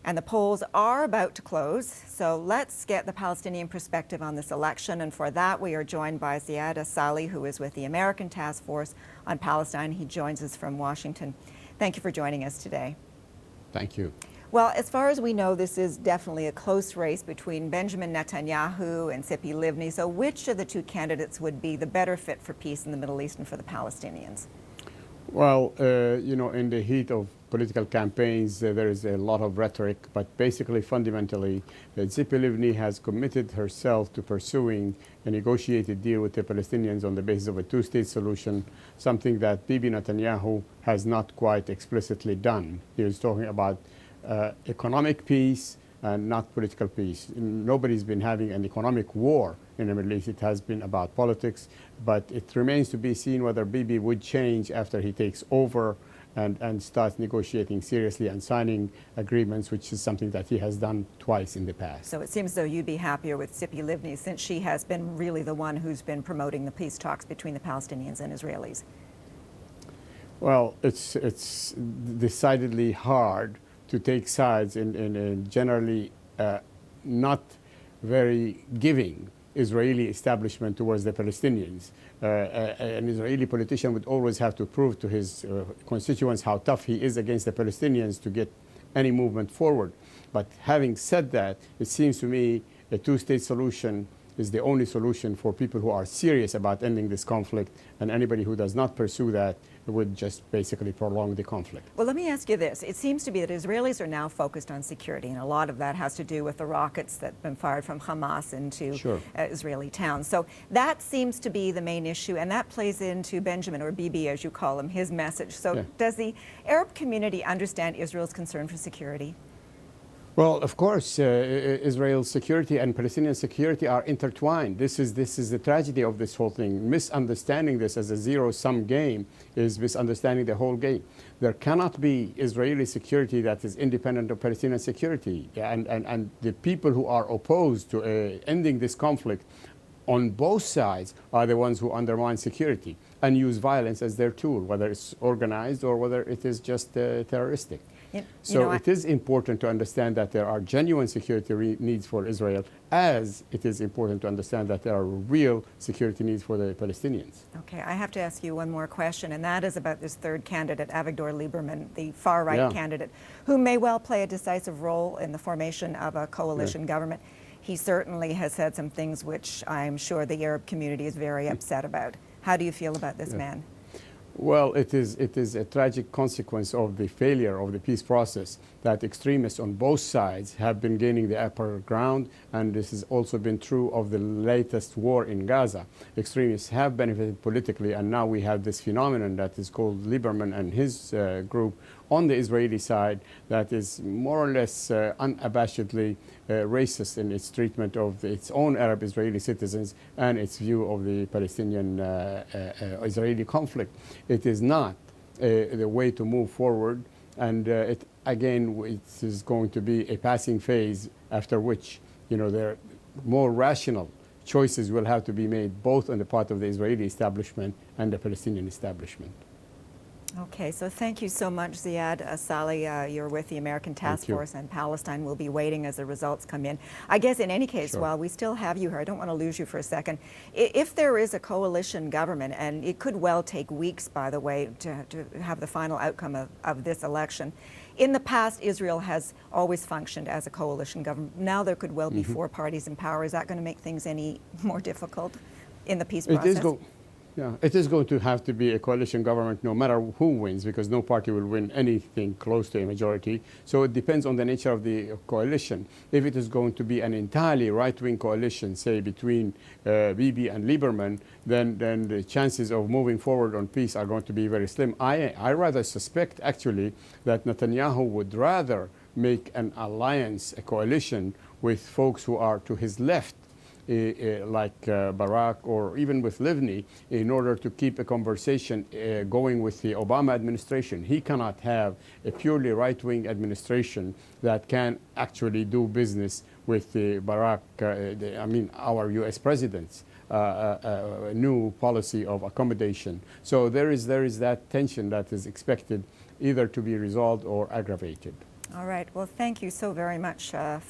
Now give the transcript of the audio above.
And the polls are about to close, so let's get the Palestinian perspective on this election. And for that, we are joined by Ziad Asali, who is with the American Task Force on Palestine. He joins us from Washington. Thank you for joining us today. Thank you. Well, as far as we know, this is definitely a close race between Benjamin Netanyahu and Tzipi Livni. So which of the two candidates would be the better fit for peace in the Middle East and for the Palestinians? Well, in the heat of political campaigns, there is a lot of rhetoric, but basically, fundamentally, Tzipi Livni has committed herself to pursuing a negotiated deal with the Palestinians on the basis of a two-state solution, something that Bibi Netanyahu has not quite explicitly done. He was talking about economic peace and not political peace. Nobody's been having an economic war in the Middle East. It has been about politics, but it remains to be seen whether Bibi would change after he takes over and starts negotiating seriously and signing agreements, which is something that he has done twice in the past. So it seems though you'd be happier with Tzipi Livni, since she has been really the one who's been promoting the peace talks between the Palestinians and Israelis. Well, it's decidedly hard to take sides in a generally not very giving Israeli establishment towards the Palestinians. An Israeli politician would always have to prove to his constituents how tough he is against the Palestinians to get any movement forward. But having said that, it seems to me a two-state solution is the only solution for people who are serious about ending this conflict, and anybody who does not pursue that would just basically prolong the conflict. Well, let me ask you this. It seems to be that Israelis are now focused on security, and a lot of that has to do with the rockets that have been fired from Hamas into Israeli towns. So that seems to be the main issue, and that plays into Benjamin, or Bibi as you call him, his message. So does the Arab community understand Israel's concern for security? Well, of course, Israel's security and Palestinian security are intertwined. This is the tragedy of this whole thing. Misunderstanding this as a zero-sum game is misunderstanding the whole game. There cannot be Israeli security that is independent of Palestinian security. And the people who are opposed to ending this conflict on both sides are the ones who undermine security and use violence as their tool, whether it's organized or whether it is just terroristic. So it is important to understand that there are genuine security needs for Israel, as it is important to understand that there are real security needs for the Palestinians. Okay, I have to ask you one more question, and that is about this third candidate, Avigdor Lieberman, the far-right candidate, who may well play a decisive role in the formation of a coalition government. He certainly has said some things which I'm sure the Arab community is very upset about. How do you feel about this man? Well, it is a tragic consequence of the failure of the peace process that extremists on both sides have been gaining the upper ground, and this has also been true of the latest war in Gaza. Extremists have benefited politically, and now we have this phenomenon that is called Lieberman and his group on the Israeli side that is more or less unabashedly racist in its treatment of its own Arab Israeli citizens and its view of the Palestinian-Israeli conflict. It is not the way to move forward, and it is going to be a passing phase after which, there more rational choices will have to be made both on the part of the Israeli establishment and the Palestinian establishment. Okay, so thank you so much, Ziad Asali. You're with the American Task Force on Palestine. We'll be waiting as the results come in. I guess in any case, while we still have you here, I don't want to lose you for a second. If there is a coalition government, and it could well take weeks, by the way, to have the final outcome of this election. In the past, Israel has always functioned as a coalition government. Now there could well be four parties in power. Is that going to make things any more difficult in the peace process? It is going to have to be a coalition government no matter who wins, because no party will win anything close to a majority. So it depends on the nature of the coalition. If it is going to be an entirely right-wing coalition, say between Bibi and Lieberman, then the chances of moving forward on peace are going to be very slim. I rather suspect, actually, that Netanyahu would rather make an alliance, a coalition, with folks who are to his left, like Barak or even with Livni, in order to keep a conversation going with the Obama administration. He cannot have a purely right-wing administration that can actually do business with the Barak, our U.S. president's new policy of accommodation. So there is that tension that is expected either to be resolved or aggravated. All right. Well, thank you so very much